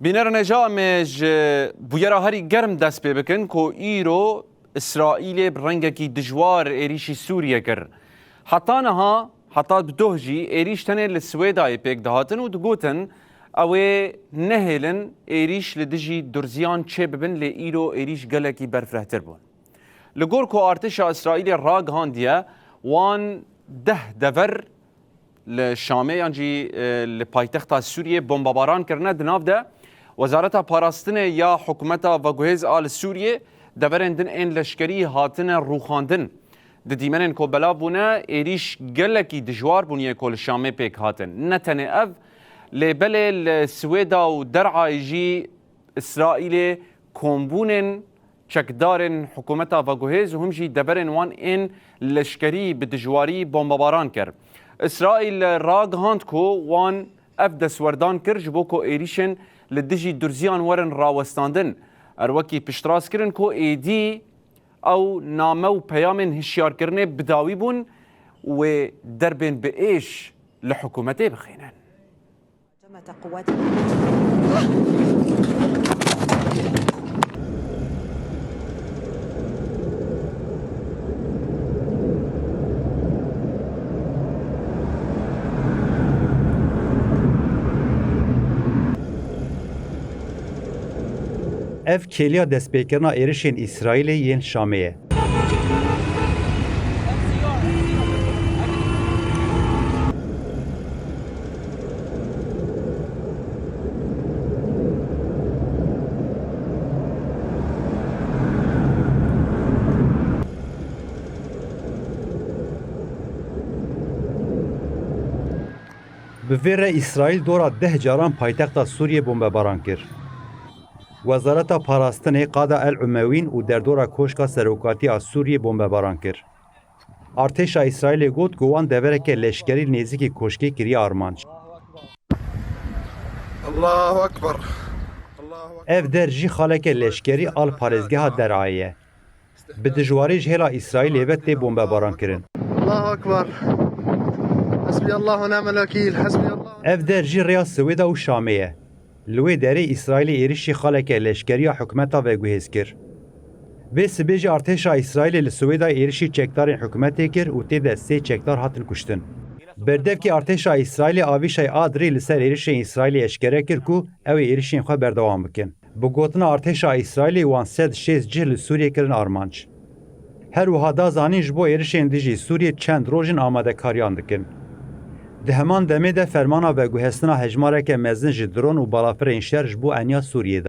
بینرنجا مج بویرا هری گرم دست پی بکن که ایرو اسرائیل برنگکی دجوار ایریشی سوریه کر حتی بدوهجی ایریش تنه لسویدای پیک دهاتن و دگوتن اوه نهلن ایریش لدجی درزیان چه ببن لی ایرو ایریش گلکی برفرهتر بون لگور که ارتش اسرائیل راگ هاندیه وان دور لشامه یعنی لپایتخت سوریه بمباران کرنه دناف ده وزارت پاراستن یا حکومت و گوهز آل سوریه دورندن این لشکری هاتن روخاندن د دیمنن کو بلا بونه ایریش گلکی دجوار بونیه کول شامه پیک هاتن نتنه اف لبل السويدا ودرعا يجي اسرائيل كومبونن چکدارن حکومتا و گوهز هم جی دبرن وان این لشکری بدجواری بمباران کر اسرائیل راگ هاند کو وان اف دسوردان کر جبو کو ایریشن لدجی درزیان ورن راوستاندن اروکی پشتراس کرن کو ایدی او نامه و پیامن هشیار کرنه بداوی بون و دربن بإيش لحکومته بخینن ev kêliya destpêkirina êrişên İsraîlê yên Şamê ye. Bi vê re İsraîl dora 10 caran paytexta Sûriyê bombebaran kir. Wezareta Parastinê qada El Umewîn û derdora koşka serokatiya Sûriyê bombebaran kir. Artêşa İsraîlê got ku wan devereke leşkerî nêzîkî koşkê kiriye armanc. Allahu Ekber. Ev der jî xaleke leşkerî al parêzgeha Derayê ye. Bi dijwarî ji hêla İsraîlê ve tê bombebaran kirin. Allahu Ekber. Hasbiyallah ve ni'mel vekîl. Hasbiyallah. Ev der jî rêya Swêda û Şamê ye. Li wê derê İsraîlê êrişî xaleke leşkeriya hikûmeta veguhêz kir. Vê sibê jî artêşa İsraîlê li Swêda êrişî çekdarên hikûmetê kir û tê de 3 çekdar hatin kuştin. Berdevkî artêşa İsraîlê avîşay Adrê li ser êrişên İsraîlê eşkere kir ku ew ê êrişên xwe berdewam bikin. Bi gotina artêşa İsraîlê wan sed şêst cih li Sûriyê kirin armanc. Her wiha da zanîn ji bo êrişên dijî Sûriyê çend rojên amadekariyan dikin. Di heman demê de fermana veguhestina hejmareke mezin ji dron û balafirên şer ji bo eniya Sûriyê de.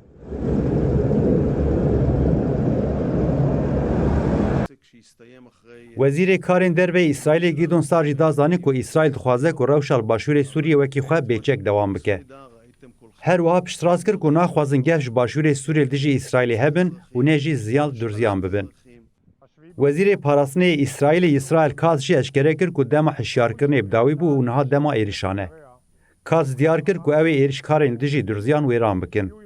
Wezîrê Karên Derve İsraîlê Gidon Sar jî da zanî ku İsraîl dixwaze ku rewşa li başûrê Sûriyê wekî xwe bêçek dewam bike. Her wiha piştras kir ku naxwazin gev ji başûrê Sûriyê dijî İsraîlê hebin û ne jî ziyan durziyan bibin. Wezîrê Parastinê İsraîlê İsrail Katz jî eşkere kir ku dema hişyarkirinê bidawî bû û niha dema êrişane. Katz diyar kir ku ew ê êrişkarên dijî durziyan wêran bikin.